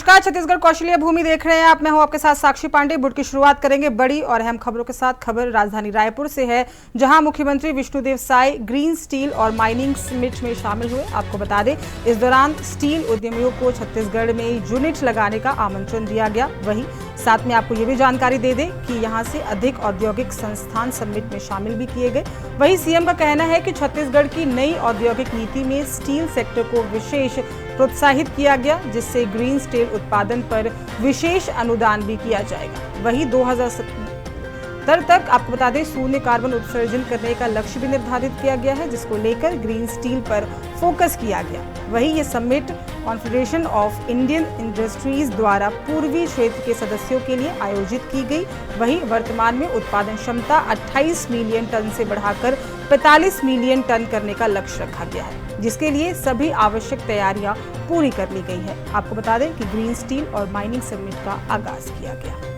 नमस्कार, छत्तीसगढ़ कौशल्य भूमि देख रहे हैं आप। मैं हूं आपके साथ साक्षी पांडे। बुलेटिन की शुरुआत करेंगे बड़ी और अहम खबरों के साथ। खबर राजधानी रायपुर से है, जहां मुख्यमंत्री विष्णुदेव साय ग्रीन स्टील और माइनिंग समिट में शामिल हुए। आपको बता दें, इस दौरान स्टील उद्यमियों को छत्तीसगढ़ में यूनिट लगाने का आमंत्रण दिया गया। वहीं साथ में आपको ये भी जानकारी दे दें कि यहां से अधिक औद्योगिक संस्थान समिट में शामिल भी किए गए। वहीं सीएम का कहना है कि छत्तीसगढ़ की नई औद्योगिक नीति में स्टील सेक्टर को विशेष प्रोत्साहित किया गया, जिससे ग्रीन स्टील उत्पादन पर विशेष अनुदान भी किया जाएगा। वहीं 2070 तक आपको बता दें, शून्य कार्बन उत्सर्जन करने का लक्ष्य भी निर्धारित किया गया है, जिसको लेकर ग्रीन स्टील पर फोकस किया गया। वहीं ये summit confederation of Indian industries द्वारा पूर्वी क्षेत्र के सदस्यों के लिए आयोजित की गई। वहीं वर्तमान में उत्पादन क्षमता 28 मिलियन टन से बढ़ाकर 45 मिलियन टन करने का लक्ष्य रखा गया है, जिसके लिए सभी आवश्यक तैयारियां पूरी कर ली गई हैं। आपको बता दें कि ग्रीन स्टील और माइनिंग समिट का आगाज किया गया।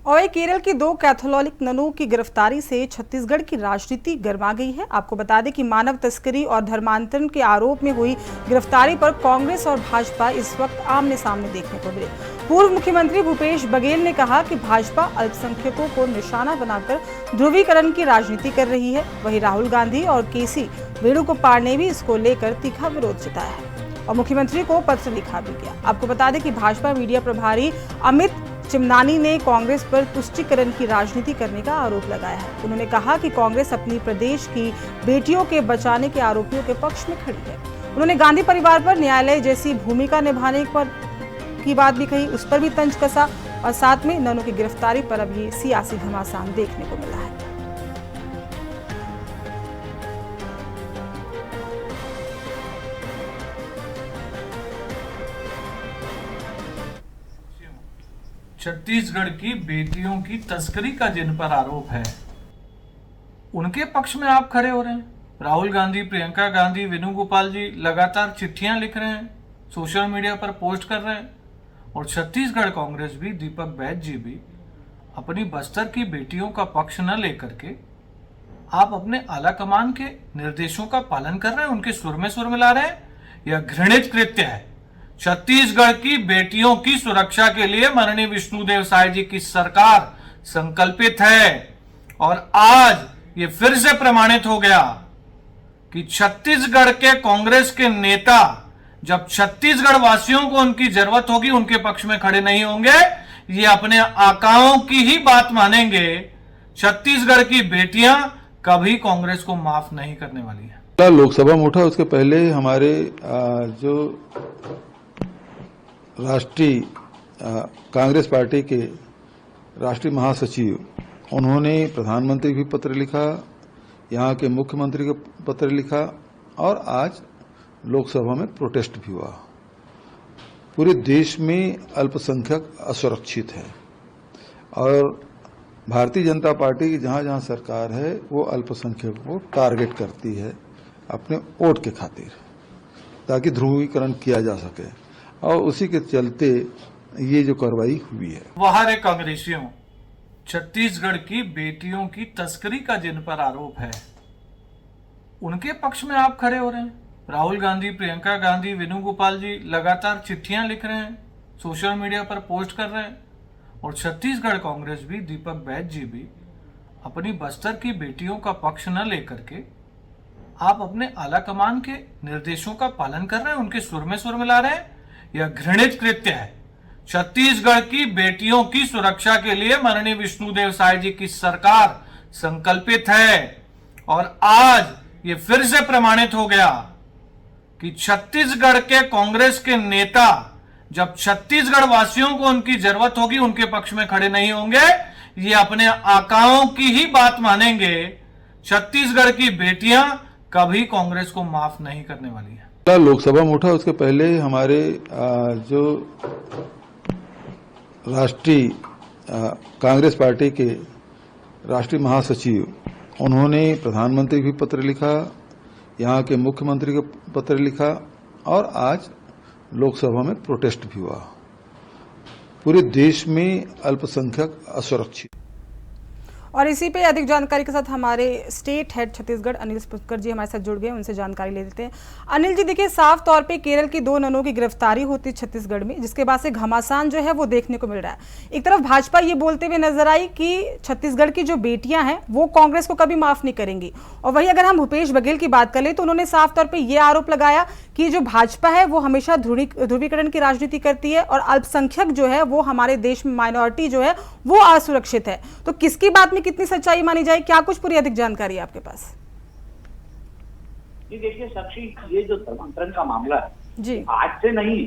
और केरल की 2 कैथोलिक ननों की गिरफ्तारी से छत्तीसगढ़ की राजनीति गर्मा गई है। आपको बता दें कि मानव तस्करी और धर्मांतरण के आरोप में हुई गिरफ्तारी पर कांग्रेस और भाजपा इस वक्त आमने सामने देखने को मिले। पूर्व मुख्यमंत्री भूपेश बघेल ने कहा कि भाजपा अल्पसंख्यकों को निशाना बनाकर ध्रुवीकरण की राजनीति कर रही है। वहीं राहुल गांधी और केसी वेणुगोपाल ने भी इसको लेकर तीखा विरोध जताया है और मुख्यमंत्री को पत्र लिखा भी गया। आपको बता दें कि भाजपा मीडिया प्रभारी अमित चिमनानी ने कांग्रेस पर तुष्टीकरण की राजनीति करने का आरोप लगाया है। उन्होंने कहा कि कांग्रेस अपनी प्रदेश की बेटियों के बचाने के आरोपियों के पक्ष में खड़ी है। उन्होंने गांधी परिवार पर न्यायालय जैसी भूमिका निभाने की बात भी कही, उस पर भी तंज कसा और साथ में ननों की गिरफ्तारी पर अब ये सियासी घमासान देखने को मिला है। छत्तीसगढ़ की बेटियों की तस्करी का जिन पर आरोप है, उनके पक्ष में आप खड़े हो रहे हैं। राहुल गांधी, प्रियंका गांधी, वेणुगोपाल जी लगातार चिट्ठियां लिख रहे हैं, सोशल मीडिया पर पोस्ट कर रहे हैं, और छत्तीसगढ़ कांग्रेस भी, दीपक बैज जी भी अपनी बस्तर की बेटियों का पक्ष न लेकर के आप अपने आला कमान के निर्देशों का पालन कर रहे हैं, उनके सुर में सुर मिला रहे हैं। यह घृणित कृत्य है। छत्तीसगढ़ की बेटियों की सुरक्षा के लिए माननीय विष्णुदेव साय जी की सरकार संकल्पित है, और आज ये फिर से प्रमाणित हो गया कि छत्तीसगढ़ के कांग्रेस के नेता जब छत्तीसगढ़ वासियों को उनकी जरूरत होगी उनके पक्ष में खड़े नहीं होंगे, ये अपने आकाओं की ही बात मानेंगे। छत्तीसगढ़ की बेटियां कभी कांग्रेस को माफ नहीं करने वाली है। लोकसभा में उठा, उसके पहले हमारे जो राष्ट्रीय कांग्रेस पार्टी के राष्ट्रीय महासचिव, उन्होंने प्रधानमंत्री को पत्र लिखा, यहाँ के मुख्यमंत्री को पत्र लिखा, और आज लोकसभा में प्रोटेस्ट भी हुआ। पूरे देश में अल्पसंख्यक असुरक्षित है, और भारतीय जनता पार्टी की जहां जहां सरकार है वो अल्पसंख्यकों को टारगेट करती है अपने वोट के खातिर, ताकि ध्रुवीकरण किया जा सके, और उसी के चलते ये जो कार्रवाई हुई है। वहां कांग्रेसियों, छत्तीसगढ़ की बेटियों की तस्करी का जिन पर आरोप है, उनके पक्ष में आप खड़े हो रहे हैं। राहुल गांधी, प्रियंका गांधी, वेणुगोपाल जी लगातार चिट्ठियां लिख रहे हैं, सोशल मीडिया पर पोस्ट कर रहे हैं, और छत्तीसगढ़ कांग्रेस भी, दीपक बैज जी भी अपनी बस्तर की बेटियों का पक्ष न लेकर के आप अपने आला कमान के निर्देशों का पालन कर रहे हैं, उनके सुर में सुर मिला रहे हैं। यह घृणित कृत्य है। छत्तीसगढ़ की बेटियों की सुरक्षा के लिए माननीय विष्णुदेव साय जी की सरकार संकल्पित है, और आज ये फिर से प्रमाणित हो गया कि छत्तीसगढ़ के कांग्रेस के नेता जब छत्तीसगढ़ वासियों को उनकी जरूरत होगी उनके पक्ष में खड़े नहीं होंगे, ये अपने आकाओं की ही बात मानेंगे। छत्तीसगढ़ की बेटियां कभी कांग्रेस को माफ नहीं करने वाली है। लोकसभा में उठा, उसके पहले हमारे जो राष्ट्रीय कांग्रेस पार्टी के राष्ट्रीय महासचिव, उन्होंने प्रधानमंत्री को पत्र लिखा, यहाँ के मुख्यमंत्री को पत्र लिखा, और आज लोकसभा में प्रोटेस्ट भी हुआ। पूरे देश में अल्पसंख्यक असुरक्षित। और इसी पे अधिक जानकारी के साथ हमारे स्टेट हेड छत्तीसगढ़ अनिल पुष्कर जी हमारे साथ जुड़ गए, उनसे जानकारी ले लेते हैं। अनिल जी, देखिए साफ तौर पे केरल की 2 ननों की गिरफ्तारी होती छत्तीसगढ़ में, जिसके बाद से घमासान जो है वो देखने को मिल रहा है। एक तरफ भाजपा ये बोलते हुए नजर आई कि छत्तीसगढ़ की जो बेटियां हैं वो कांग्रेस को कभी माफ नहीं करेंगी, और वहीं अगर हम भूपेश बघेल की बात करें तो उन्होंने साफ तौर पर यह आरोप लगाया कि जो भाजपा है वो हमेशा ध्रुवीकरण की राजनीति करती है और अल्पसंख्यक जो है वो हमारे देश में माइनॉरिटी जो है वो असुरक्षित है। तो किसकी बात में कितनी सच्चाई मानी जाए, क्या कुछ पूरी अधिक जानकारी है आपके पास? जी देखिए साक्षी, ये जो धर्मांतरण का मामला है जी आज से नहीं,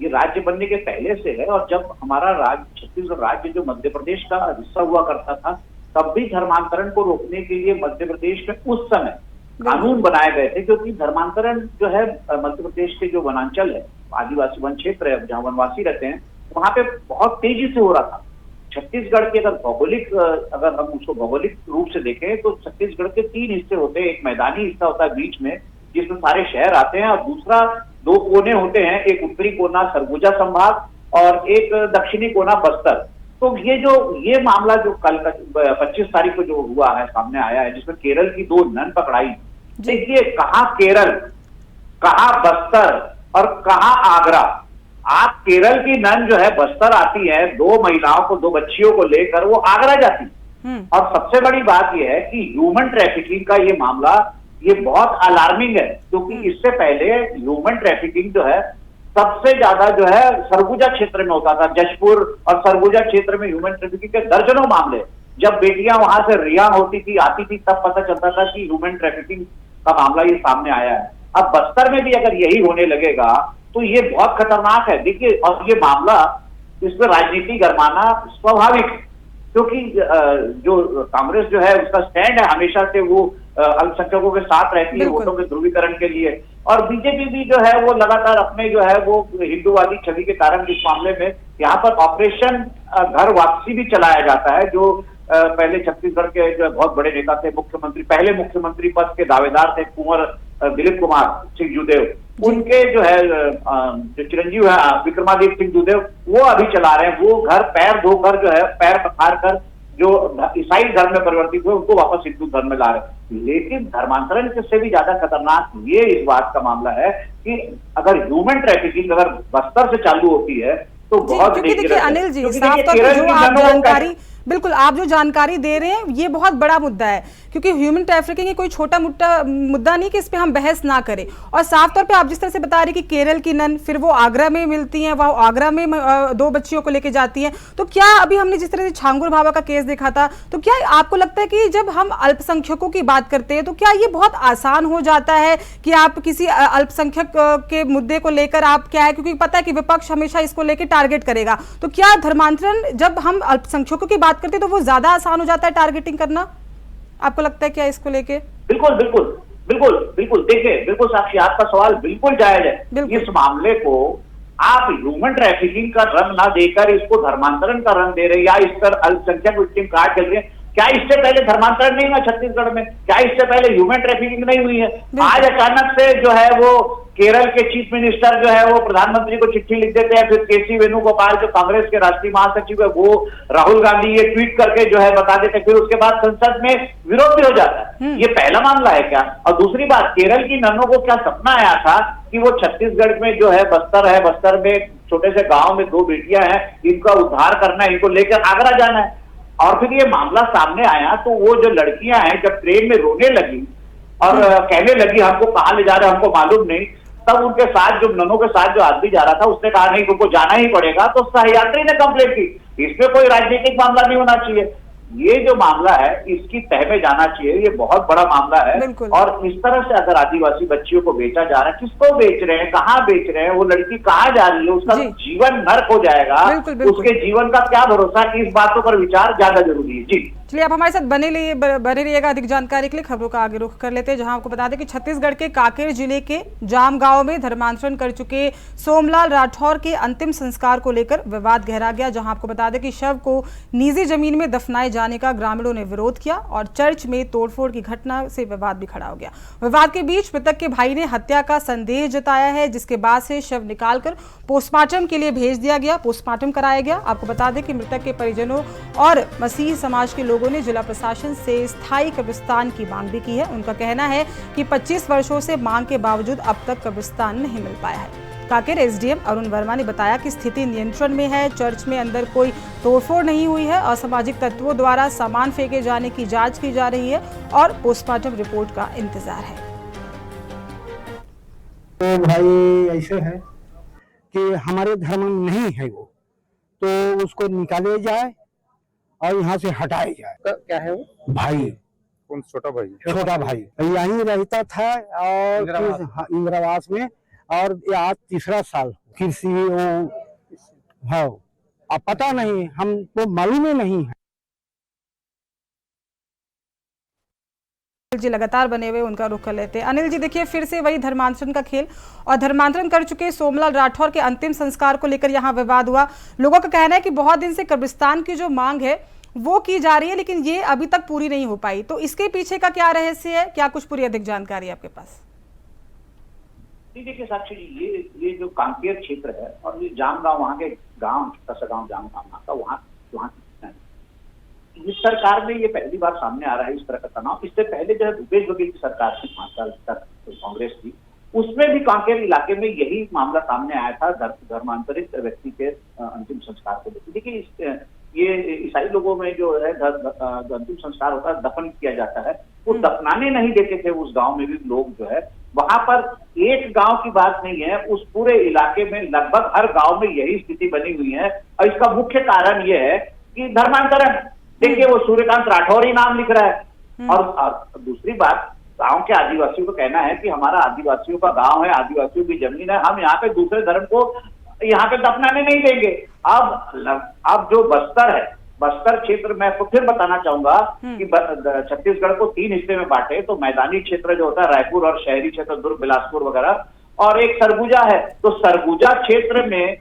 ये राज्य बनने के पहले से है। और जब हमारा राज्य छत्तीसगढ़ राज्य जो मध्य प्रदेश का हिस्सा हुआ करता था, तब भी धर्मांतरण को रोकने के लिए मध्य प्रदेश में उस समय कानून बनाए गए थे, क्योंकि धर्मांतरण जो है मध्य प्रदेश के जो वनांचल है, आदिवासी वन क्षेत्र है जहाँ वनवासी रहते हैं, वहां पे बहुत तेजी से हो रहा था। छत्तीसगढ़ के अगर हम उसको भौगोलिक रूप से देखें तो छत्तीसगढ़ के 3 हिस्से होते हैं। एक मैदानी हिस्सा होता है बीच में, जिसमें सारे शहर आते हैं, और दूसरा 2 कोने होते हैं, एक उत्तरी कोना सरगुजा संभाग और एक दक्षिणी कोना बस्तर। तो ये मामला जो कल 25 तारीख को जो हुआ है, सामने आया है, जिसमें केरल की 2 नन पकड़ाई। देखिए, कहाँ केरल, कहाँ बस्तर और कहाँ आगरा। आप केरल की नन जो है बस्तर आती है, 2 महिलाओं को, 2 बच्चियों को लेकर वो आगरा जाती। और सबसे बड़ी बात यह है कि ह्यूमन ट्रैफिकिंग का ये मामला ये बहुत अलार्मिंग है, क्योंकि इससे पहले ह्यूमन ट्रैफिकिंग जो है सबसे ज्यादा जो है सरगुजा क्षेत्र में होता था। जशपुर और सरगुजा क्षेत्र में ह्यूमन ट्रैफिकिंग के दर्जनों मामले, जब बेटियां वहां से रिहा होती थी, आती थी, तब पता चलता था कि ह्यूमन ट्रैफिकिंग का मामला ये सामने आया है। अब बस्तर में भी अगर यही होने लगेगा तो ये बहुत खतरनाक है। देखिए, और ये मामला, इसमें राजनीति गरमाना स्वाभाविक, क्योंकि जो कांग्रेस जो है उसका स्टैंड है हमेशा से वो अल्पसंख्यकों के साथ रहती है वोटों के ध्रुवीकरण के लिए। और बीजेपी भी जो है वो लगातार अपने जो है वो हिंदूवादी छवि के कारण इस मामले में यहाँ पर ऑपरेशन घर वापसी भी चलाया जाता है। जो पहले छत्तीसगढ़ के जो बहुत बड़े नेता थे, पहले मुख्यमंत्री पद के दावेदार थे कुंवर दिलीप कुमार सिंह जूदेव, उनके जो है जो चिरंजीव है विक्रमादित्य सिंह जूदेव, वो अभी चला रहे हैं। वो घर पैर धोकर जो है, पैर पखार कर जो ईसाई धर्म में परिवर्तित हुए उनको वापस हिंदू धर्म में ला रहे हैं। लेकिन धर्मांतरण से भी ज्यादा खतरनाक ये इस बात का मामला है कि अगर ह्यूमन ट्रैफिकिंग अगर बस्तर से चालू होती है तो बहुत। क्योंकि देखिए अनिल जी, साफ तौर पर जो आप जानकारी, बिल्कुल आप जो जानकारी दे रहे हैं ये बहुत बड़ा मुद्दा है, क्योंकि ह्यूमन ट्रैफिकिंग कोई छोटा मुद्दा नहीं कि इस पे हम बहस ना करें। और साफ तौर पे आप जिस तरह से बता रहे कि केरल की नन फिर वो आगरा में मिलती हैं, वह आगरा में 2 बच्चियों को लेके जाती हैं, तो क्या अभी हमने जिस तरह से छांगुर भाभा का केस देखा था, तो क्या आपको लगता है कि जब हम अल्पसंख्यकों की बात करते हैं तो क्या ये बहुत आसान हो जाता है कि आप किसी अल्पसंख्यक के मुद्दे को लेकर आप क्या है, क्योंकि पता है कि विपक्ष हमेशा इसको लेकर टारगेट करेगा, तो क्या धर्मांतरण जब हम अल्पसंख्यकों की बात करते तो वो ज्यादा आसान हो जाता है टारगेटिंग करना? आपको लगता है क्या इसको लेके? बिल्कुल बिल्कुल बिल्कुल बिल्कुल देखिए, बिल्कुल साक्षी, आपका सवाल बिल्कुल जायज है। इस मामले को आप ह्यूमन ट्रैफिकिंग का रंग ना देकर इसको धर्मांतरण का रंग दे रहे हैं, या इस पर अल्पसंख्यक विक्टिम कार्ड चल रहे हैं। क्या इससे पहले धर्मांतरण नहीं हुआ छत्तीसगढ़ में? क्या इससे पहले ह्यूमन ट्रैफिकिंग नहीं हुई है? आज अचानक से जो है वो केरल के चीफ मिनिस्टर जो है वो प्रधानमंत्री को चिट्ठी लिख देते हैं, फिर केसी वेणुगोपाल जो कांग्रेस के राष्ट्रीय महासचिव है वो राहुल गांधी ये ट्वीट करके जो है बता देते हैं, फिर उसके बाद संसद में विरोध भी हो जाता है। ये पहला मामला है क्या? और दूसरी बात, केरल की ननों को क्या सपना आया था कि वो छत्तीसगढ़ में जो है बस्तर में छोटे से गाँव में 2 बेटियां हैं, इनका उद्धार करना है, इनको लेकर आगरा जाना है। और फिर ये मामला सामने आया तो वो जो लड़कियां हैं जब ट्रेन में रोने लगी और कहने लगी हमको कहाँ ले जा रहे हैं हमको मालूम नहीं, तब उनके साथ जो ननों के साथ जो आदमी जा रहा था उसने कहा नहीं तुमको जाना ही पड़ेगा, तो सहयात्री ने कंप्लेंट की। इसमें कोई राजनीतिक मामला नहीं होना चाहिए। ये जो मामला है इसकी तह में जाना चाहिए, ये बहुत बड़ा मामला है। और इस तरह से अगर आदिवासी बच्चियों को बेचा जा रहा है, किसको बेच रहे हैं, कहाँ बेच रहे हैं, वो लड़की कहाँ जा रही है, उसका जीवन नर्क हो जाएगा। उसके जीवन का क्या भरोसा, कि इस बातों पर विचार ज्यादा जरूरी है। जी। चलिए आप हमारे साथ बने रहिएगा अधिक जानकारी के लिए। खबरों का आगे रुख कर लेते हैं, जहां आपको बता दें कि छत्तीसगढ़ के कांकेर जिले के जाम गांव में धर्मांतरण कर चुके सोमलाल राठौर के अंतिम संस्कार को लेकर विवाद गहरा गया। जहां आपको बता दें कि शव को निजी जमीन में दफनाए जाने का ग्रामीणों ने विरोध किया और चर्च में तोड़फोड़ की घटना से विवाद भी खड़ा हो गया। विवाद के बीच मृतक के भाई ने हत्या का संदेह जताया है, जिसके बाद से शव निकालकर पोस्टमार्टम के लिए भेज दिया गया, पोस्टमार्टम कराया गया। आपको बता दें कि मृतक के परिजनों और मसीह समाज के लोगों ने जिला प्रशासन से स्थायी कब्रिस्तान की मांग भी की है। उनका कहना है कि 25 वर्षों से मांग के बावजूद अब तक कब्रिस्तान नहीं मिल पाया है। कांकेर एसडीएम अरुण वर्मा ने बताया कि स्थिति नियंत्रण में है, चर्च में अंदर कोई तोड़फोड़ नहीं हुई है, असामाजिक तत्वों द्वारा सामान फेंके जाने की जांच की जा रही है और पोस्टमार्टम रिपोर्ट का इंतजार है। तो भाई ऐसे है कि हमारे धर्म में नहीं है वो, तो उसको निकाले जाए और यहाँ से हटाया जाए। क्या है वो भाई कौन? छोटा भाई यहीं रहता था और इंदिरावास में, और ये आज तीसरा साल कृषि हाँ, अब पता नहीं, हमको मालूम ही नहीं है। जी लगातार बने हुए उनका रुख कर लेते हैं। अनिल जी देखिए, फिर से वही धर्मांतरण का खेल और धर्मांतरण कर चुके सोमलाल राठौर के अंतिम संस्कार को लेकर यहाँ विवाद हुआ। लोगों का कहना है कि बहुत दिन से कब्रिस्तान की जो मांग है वो की जा रही है, लेकिन ये अभी तक पूरी नहीं हो पाई। तो इसके पीछे का क्या रहस्य है, क्या कुछ पूरी अधिक जानकारी है आपके पास? देखिए साक्षी जी, ये जो कांकेर क्षेत्र है और ये जाम गांव, वहाँ के गांव, छोटा सा गांव जाम गांव का, वहाँ इस सरकार में ये पहली बार सामने आ रहा है इस तरह का तनाव। इससे पहले जो है भूपेश बघेल की सरकार थी 5 साल तक, कांग्रेस की, उसमें भी कांकेर इलाके में यही मामला सामने आया था, धर्मांतरित व्यक्ति के अंतिम संस्कार को लेकर। देखिए ये ईसाई लोगों में जो है अंतिम संस्कार होता है, दफन किया जाता है, वो दफनाने नहीं देते थे उस गांव में भी लोग जो है। वहां पर एक गांव की बात नहीं है, उस पूरे इलाके में लगभग हर गांव में यही स्थिति बनी हुई है। और इसका मुख्य कारण ये है कि धर्मांतरण। देखिए वो सूर्यकांत राठौर ही नाम लिख रहा है। और दूसरी बात, गांव के आदिवासियों का कहना है कि हमारा आदिवासियों का गांव है, आदिवासियों की जमीन है, हम यहाँ पे दूसरे धर्म को यहाँ पे दफनाने नहीं देंगे। अब जो बस्तर है, बस्तर क्षेत्र में आपको फिर बताना चाहूंगा कि छत्तीसगढ़ को 3 हिस्से में बांटे, तो मैदानी क्षेत्र जो होता है रायपुर और शहरी क्षेत्र दुर्ग, बिलासपुर वगैरह, और एक सरगुजा है। तो सरगुजा क्षेत्र में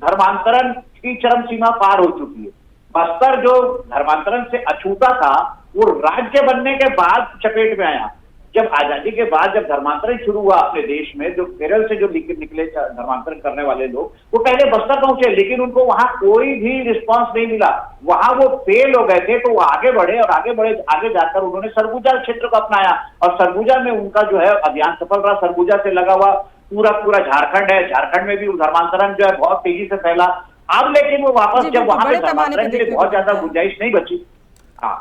धर्मांतरण की चरम सीमा पार हो चुकी है। बस्तर जो धर्मांतरण से अछूता था, वो राज्य बनने के बाद चपेट में आया। जब आजादी के बाद जब धर्मांतरण शुरू हुआ अपने देश में, जो केरल से जो निकले धर्मांतरण करने वाले लोग, वो पहले बस्तर पहुंचे, लेकिन उनको वहां कोई भी रिस्पांस नहीं मिला, वहां वो फेल हो गए थे। तो वो आगे बढ़े और आगे जाकर उन्होंने सरगुजा क्षेत्र को अपनाया और सरगुजा में उनका जो है अभियान सफल रहा। सरगुजा से लगा हुआ पूरा झारखंड है, झारखंड में भी धर्मांतरण जो है बहुत तेजी से फैला। अब लेकिन वो वापस जब वहां पे धर्मांतरण के लिए बहुत ज्यादा गुंजाइश नहीं बची,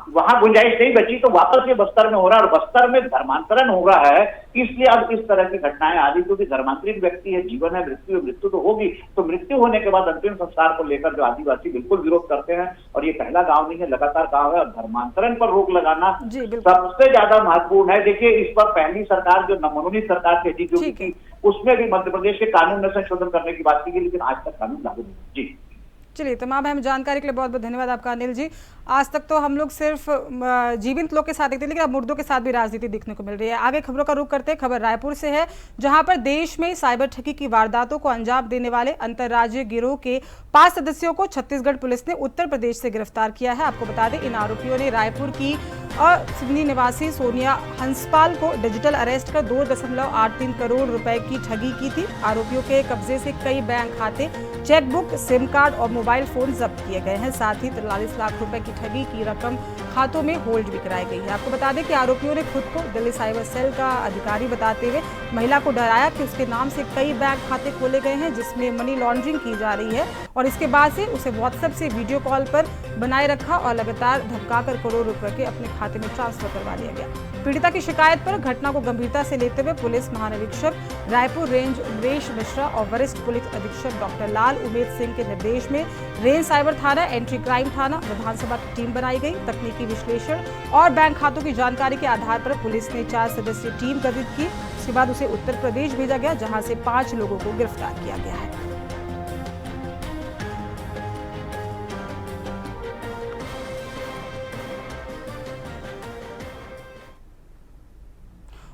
वहां गुंजाइश नहीं बची, तो वापस ये बस्तर में हो रहा है और बस्तर में धर्मांतरण हो रहा है। इसलिए अब इस तरह की घटनाएं आ रही, क्योंकि धर्मांतरित व्यक्ति है, जीवन है, मृत्यु तो होगी। तो मृत्यु होने के बाद अंतिम संस्कार को लेकर जो आदिवासी बिल्कुल विरोध करते हैं, और ये पहला गांव नहीं है, लगातार गांव है। और धर्मांतरण पर रोक लगाना सबसे ज्यादा महत्वपूर्ण है। देखिए इस पर पहली सरकार जो मनमोहन सरकार थी जो की, उसमें भी मध्य प्रदेश के कानून में संशोधन करने की बात की गई, लेकिन आज तक कानून लागू नहीं। जी चलिए, तमाम अहम जानकारी के लिए बहुत बहुत धन्यवाद आपका अनिल जी। आज तक तो हम लोग सिर्फ जीवित लोग के साथ देखते, लेकिन अब मुर्दों के साथ भी राजनीति देखने को मिल रही है। आगे खबरों का रुख करते हैं। खबर रायपुर से है, जहां पर देश में साइबर ठगी की वारदातों को अंजाम देने वाले अंतर्राज्यीय गिरोह के 5 सदस्यों को छत्तीसगढ़ पुलिस ने उत्तर प्रदेश से गिरफ्तार किया है। आपको बता दें, इन आरोपियों ने रायपुर की और सिवनी निवासी सोनिया हंसपाल को डिजिटल अरेस्ट कर 2.83 करोड़ रुपए की ठगी की थी। आरोपियों के कब्जे से कई बैंक खाते, चेकबुक, सिम कार्ड और मोबाइल फोन जब्त किए गए हैं। साथ ही 43 लाख रुपए की ठगी की रकम खातों में होल्ड भी कराई गई है। आपको बता दें कि आरोपियों ने खुद को दिल्ली साइबर सेल का अधिकारी बताते हुए महिला को डराया कि उसके नाम से कई बैंक खाते खोले गए हैं, जिसमें मनी लॉन्ड्रिंग की जा रही है, और इसके बाद से उसे व्हाट्सएप से वीडियो कॉल पर बनाए रखा और लगातार धमकाकर करोड़ रुपए के अपने खाते में ट्रांसफर करवा लिया गया। पीड़िता की शिकायत पर घटना को गंभीरता से लेते हुए पुलिस महानिरीक्षक रायपुर रेंज उमेश मिश्रा और वरिष्ठ पुलिस अधीक्षक डॉक्टर लाल उमेद सिंह के निर्देश में रेंज साइबर थाना, एंट्री क्राइम थाना, विधानसभा की टीम बनाई गई। तकनीकी विश्लेषण और बैंक खातों की जानकारी के आधार पर पुलिस ने 4 सदस्यीय टीम गठित की। उसके बाद उसे उत्तर प्रदेश भेजा गया, जहां से 5 लोगों को गिरफ्तार किया गया है।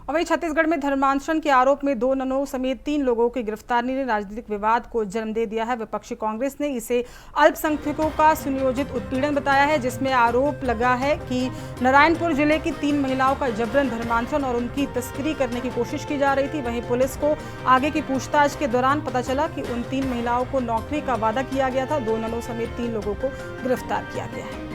और वहीं छत्तीसगढ़ में धर्मांतरण के आरोप में 2 ननों समेत 3 लोगों की गिरफ्तारी ने राजनीतिक विवाद को जन्म दे दिया है। विपक्षी कांग्रेस ने इसे अल्पसंख्यकों का सुनियोजित उत्पीड़न बताया है, जिसमें आरोप लगा है कि नारायणपुर जिले की 3 महिलाओं का जबरन धर्मांतरण और उनकी तस्करी करने की कोशिश की जा रही थी। वहीं पुलिस को आगे की पूछताछ के दौरान पता चला कि उन 3 महिलाओं को नौकरी का वादा किया गया था। 2 ननों समेत 3 लोगों को गिरफ्तार किया गया है।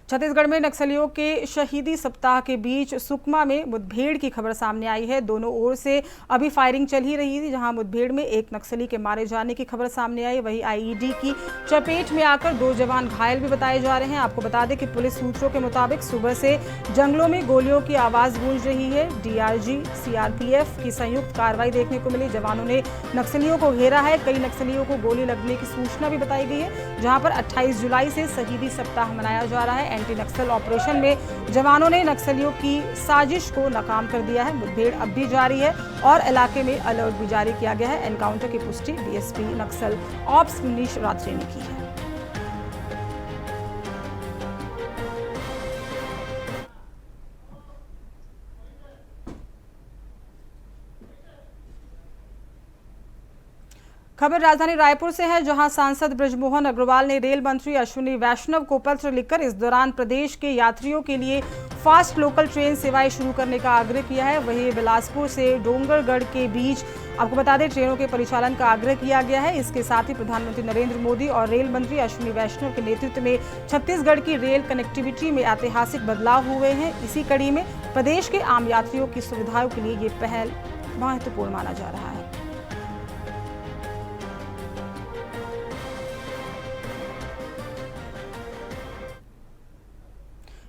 छत्तीसगढ़ में नक्सलियों के शहीदी सप्ताह के बीच सुकमा में मुठभेड़ की खबर सामने आई है। दोनों ओर से अभी फायरिंग चल ही रही थी, जहां मुठभेड़ में एक नक्सली के मारे जाने की खबर सामने आई। वहीं आईईडी की चपेट में आकर 2 जवान घायल भी बताए जा रहे हैं। आपको बता दें कि पुलिस सूत्रों के मुताबिक सुबह से जंगलों में गोलियों की आवाज गूंज रही है। डीआरजी सीआरपीएफ की संयुक्त कार्रवाई देखने को मिली। जवानों ने नक्सलियों को घेरा है। कई नक्सलियों को गोली लगने की सूचना भी बताई गई है। जहां पर 28 जुलाई से शहीदी सप्ताह मनाया जा रहा है। एंटी नक्सल ऑपरेशन में जवानों ने नक्सलियों की साजिश को नाकाम कर दिया है। मुठभेड़ अब भी जारी है और इलाके में अलर्ट भी जारी किया गया है। एनकाउंटर की पुष्टि डीएसपी नक्सल ऑप्स मनीष रात्रे ने की है। खबर राजधानी रायपुर से है, जहां सांसद बृजमोहन अग्रवाल ने रेल मंत्री अश्विनी वैष्णव को पत्र लिखकर इस दौरान प्रदेश के यात्रियों के लिए फास्ट लोकल ट्रेन सेवाएं शुरू करने का आग्रह किया है। वहीं बिलासपुर से डोंगरगढ़ के बीच आपको बता दें ट्रेनों के परिचालन का आग्रह किया गया है। इसके साथ ही प्रधानमंत्री नरेंद्र मोदी और रेल मंत्री अश्विनी वैष्णव के नेतृत्व में छत्तीसगढ़ की रेल कनेक्टिविटी में ऐतिहासिक बदलाव हुए हैं। इसी कड़ी में प्रदेश के आम यात्रियों की सुविधाओं के लिए ये पहल महत्वपूर्ण माना जा रहा है।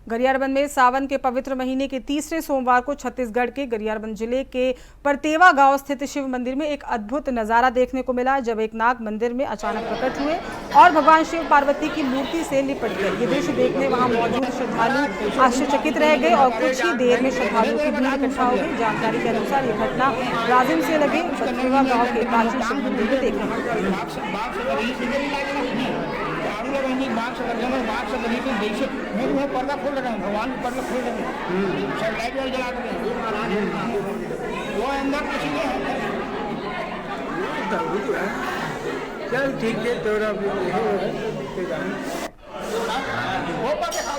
गरियाबंद में सावन के पवित्र महीने के तीसरे सोमवार को छत्तीसगढ़ के गरियाबंद जिले के परतेवा गांव स्थित शिव मंदिर में एक अद्भुत नजारा देखने को मिला, जब एक नाग मंदिर में अचानक प्रकट हुए और भगवान शिव पार्वती की मूर्ति से लिपट गए। ये दृश्य देखने वहां मौजूद श्रद्धालु आश्चर्यचकित रह गए और कुछ ही देर में श्रद्धालुओं की भीड़ इकट्ठा हो गई। जानकारी के अनुसार यह घटना राजिम से लगे परतेवा गाँव के प्राचीन शिव मंदिर में देखने को पर्दा खोल रहे हैं, भगवान पर्दा खोल रहे हैं, सब लाइट वाइट जला रहे हैं, वो अंदर कुछ नहीं है। चल ठीक है, तेरा वो पर्दा खा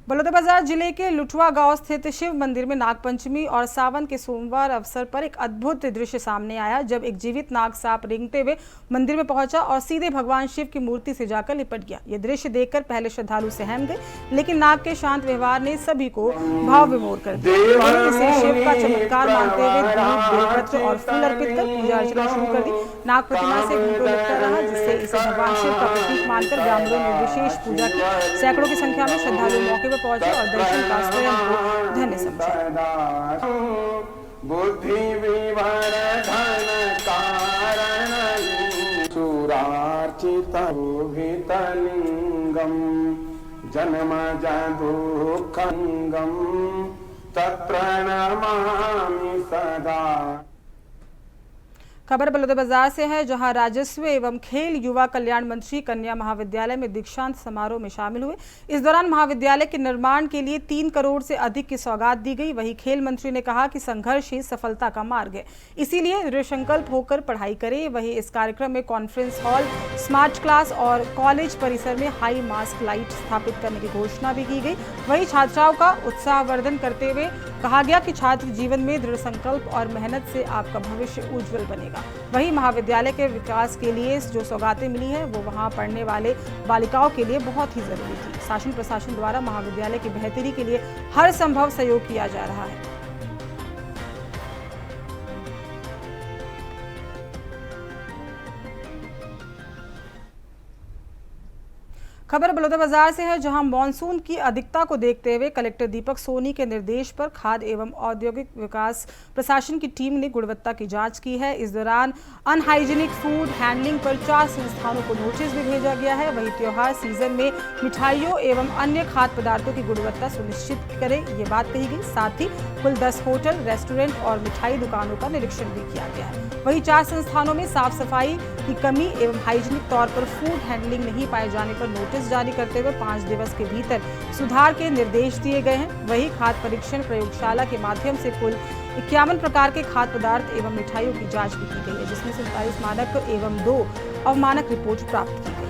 बलौदाबाजार जिले के लुठवा गांव स्थित शिव मंदिर में नागपंचमी और सावन के सोमवार अवसर पर एक अद्भुत दृश्य सामने आया, जब एक जीवित नाग सांप रेंगते हुए मंदिर में पहुंचा और सीधे भगवान शिव की मूर्ति से जाकर लिपट गया। यह दृश्य देखकर पहले श्रद्धालु सहम गए, लेकिन नाग के शांत व्यवहार ने सभी को भाव विभोर कर दिया। इसे शिव का चमत्कार मानते हुए धूप, बेलपत्र और फूल अर्पित कर पूजा अर्चना शुरू कर दी। नाग प्रतिमा से घंटों लगता रहा, जिससे इसे भगवान शिव का प्रतीक मानकर ग्रामीणों ने विशेष पूजा की। सैकड़ों की संख्या में श्रद्धालु मौके पहुंचे और दर्शन का स्वयं को धन्य समझा। बुद्धि विवर धन कारण सुरार्चित लिंगम जन्म दुःखंगम तत्प्रणमामि सदा। खबर बलौदाबाजार से है, जहां राजस्व एवं खेल युवा कल्याण मंत्री कन्या महाविद्यालय में दीक्षांत समारोह में शामिल हुए। इस दौरान महाविद्यालय के निर्माण के लिए 3 करोड़ से अधिक की सौगात दी गई। वहीं खेल मंत्री ने कहा कि संघर्ष ही सफलता का मार्ग है, इसीलिए दृढ़ संकल्प होकर पढ़ाई करें। वहीं इस कार्यक्रम में कॉन्फ्रेंस हॉल, स्मार्ट क्लास और कॉलेज परिसर में हाई मास्क लाइट स्थापित करने की घोषणा भी की गई। वहीं छात्राओं का उत्साहवर्धन करते हुए कहा गया कि छात्र जीवन में दृढ़ संकल्प और मेहनत से आपका भविष्य उज्जवल बनेगा। वहीं महाविद्यालय के विकास के लिए जो सौगातें मिली है वो वहां पढ़ने वाले बालिकाओं के लिए बहुत ही जरूरी थी। शासन प्रशासन द्वारा महाविद्यालय की बेहतरी के लिए हर संभव सहयोग किया जा रहा है। खबर बलौदाबाजार से है, जहां मानसून की अधिकता को देखते हुए कलेक्टर दीपक सोनी के निर्देश पर खाद्य एवं औद्योगिक विकास प्रशासन की टीम ने गुणवत्ता की जांच की है। इस दौरान अनहाइजीनिक फूड हैंडलिंग पर 4 संस्थानों को नोटिस भी भेजा गया है। वहीं त्योहार सीजन में मिठाइयों एवं अन्य खाद्य पदार्थों की गुणवत्ता सुनिश्चित करें, ये बात कही गई। साथ ही कुल 10 होटल, रेस्टोरेंट और मिठाई दुकानों का निरीक्षण भी किया गया है। वहीं 4 संस्थानों में साफ सफाई की कमी एवं हाइजीनिक तौर पर फूड हैंडलिंग नहीं पाए जाने पर नोटिस जारी करते हुए 5 दिवस के भीतर सुधार के निर्देश दिए गए हैं। वहीं खाद्य परीक्षण प्रयोगशाला के माध्यम से कुल 51 प्रकार के खाद्य पदार्थ एवं मिठाइयों की जांच भी की गई है, जिसमें 47 मानक एवं 2 अवमानक रिपोर्ट प्राप्त की गई।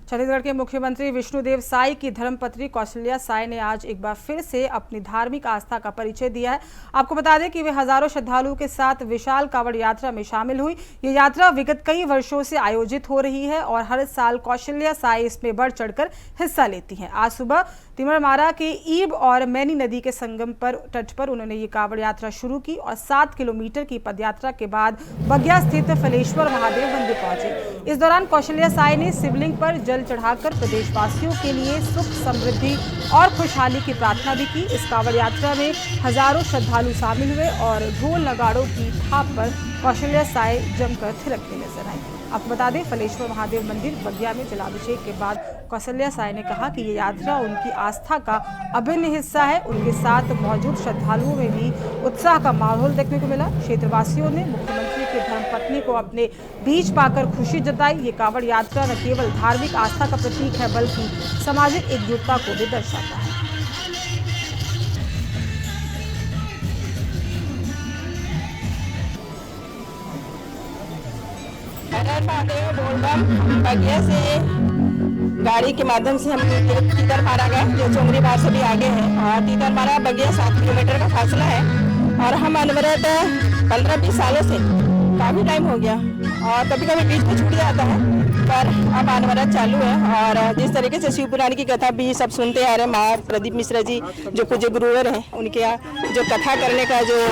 छत्तीसगढ़ के मुख्यमंत्री विष्णुदेव साई की धर्मपत्नी कौशल्या साई ने आज एक बार फिर से अपनी धार्मिक आस्था का परिचय दिया है। आपको बता दें कि वे हजारों श्रद्धालुओं के साथ विशाल कांवड़ यात्रा में शामिल हुई। ये यात्रा विगत कई वर्षों से आयोजित हो रही है और हर साल कौशल्या साई इसमें बढ़ चढ़कर हिस्सा लेती हैं। आज सुबह तिमरमारा के ईब और मैनी नदी के संगम पर तट पर उन्होंने ये कांवड़ यात्रा शुरू की और 7 किलोमीटर की पदयात्रा के बाद बगिया स्थित फलेश्वर महादेव मंदिर पहुंचे। इस दौरान कौशल्या साई ने शिवलिंग पर जल चढ़ाकर प्रदेशवासियों के लिए सुख, समृद्धि और खुशहाली की प्रार्थना भी की। इस कांवड़ यात्रा में हजारों श्रद्धालु शामिल हुए और ढोल नगाड़ों की थाप पर कौशल्या साई जमकर थिरकती नजर आई। आपको बता दें, फलेश्वर महादेव मंदिर बगिया में जलाभिषेक के बाद कौशल्या साई ने कहा कि ये यात्रा उनकी आस्था का अभिन्न हिस्सा है। उनके साथ मौजूद श्रद्धालुओं में भी उत्साह का माहौल देखने को मिला। क्षेत्रवासियों ने मुख्यमंत्री की धर्मपत्नी को अपने बीच पाकर खुशी जताई। ये कांवड़ यात्रा न केवल धार्मिक आस्था का प्रतीक है, बल्कि सामाजिक एकजुटता को भी दर्शाता है। महादेव बोलबम बगिया से गाड़ी के माध्यम से हम तीतरमारा गए, जो चोंगरीबार से भी आगे है। और तीतरमारा बगिया 7 किलोमीटर का फासला है और हम अनवरत 15-20 सालों से काफी टाइम हो गया और कभी कभी बीच में छूट जाता है, पर अब अनवरत चालू है। और जिस तरीके से शिव पुराण की कथा भी सब सुनते आ रहे, माँ प्रदीप मिश्रा जी जो पूज्य गुरुवर हैं, उनके यहाँ जो कथा करने का जो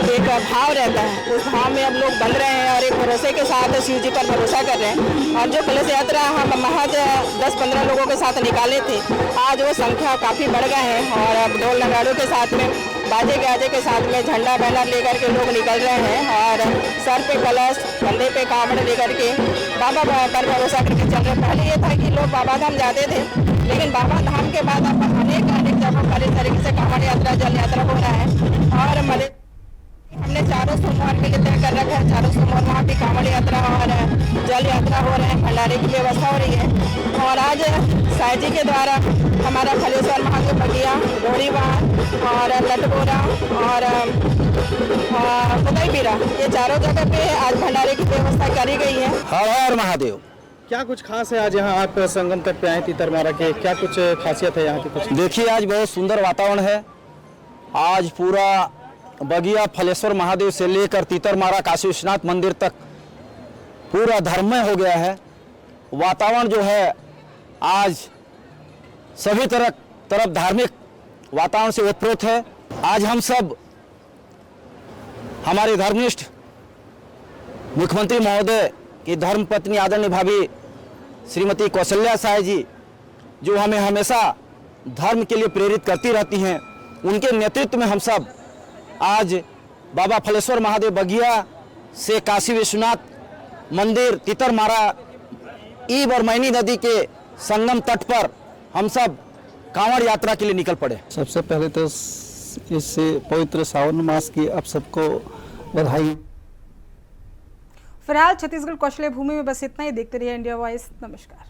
एक भाव रहता है, उस भाव में हम लोग बन रहे हैं और एक भरोसे के साथ शिव जी पर भरोसा कर रहे हैं। और जो कलश यात्रा हम महज 10-15 लोगों के साथ निकाले थे, आज वो संख्या काफ़ी बढ़ गए हैं और अब ढोल नगाड़ों के साथ में, बाजे गाजे के साथ में झंडा बैनर लेकर के लोग निकल रहे हैं और सर पे कलश, कंधे पे कांवड़ लेकर के बाबा पर भरोसा करके चल रहे। पहले ये था कि लोग बाबा धाम जाते थे, लेकिन बाबा धाम के बाद अब अनेक जगहों पर इस तरीके से कांवड़ यात्रा, जल यात्रा हो रहा है। और हमने चारों सोमवार के लिए तय कर रखा है, चारों सोमवार वहाँ भी कांवड़ यात्रा और जल यात्रा हो रहे हैं, भंडारे की व्यवस्था हो रही है। और आज साई जी के द्वारा हमारा फलेश्वर महादेव बगिया, गोड़ीबार और लटगोरा और उदयबीरा, ये चारों जगह पे आज भंडारे की व्यवस्था करी गई है। हर हर महादेव। क्या कुछ खास है आज यहाँ आप संगम तट पे आए तीतरमारा के, क्या कुछ खासियत है यहाँ की? कुछ देखिए, आज बहुत सुंदर वातावरण है। आज पूरा बगिया फलेश्वर महादेव से लेकर तीतरमारा काशी विश्वनाथ मंदिर तक पूरा धर्ममय हो गया है। वातावरण जो है आज सभी तरफ धार्मिक वातावरण से ओतप्रोत है। आज हम सब हमारे धर्मनिष्ठ मुख्यमंत्री महोदय की धर्मपत्नी आदरणीय भाभी श्रीमती कौशल्या साई जी, जो हमें हमेशा धर्म के लिए प्रेरित करती रहती हैं, उनके नेतृत्व में हम सब आज बाबा फलेश्वर महादेव बगिया से काशी विश्वनाथ मंदिर तीतरमारा ईब और मैनी नदी के संगम तट पर हम सब कांवड़ यात्रा के लिए निकल पड़े। सबसे पहले तो इस पवित्र सावन मास की आप सबको बधाई। फिलहाल छत्तीसगढ़ कौशल्या भूमि में बस इतना ही। देखते रहिए इंडिया वॉइस। नमस्कार।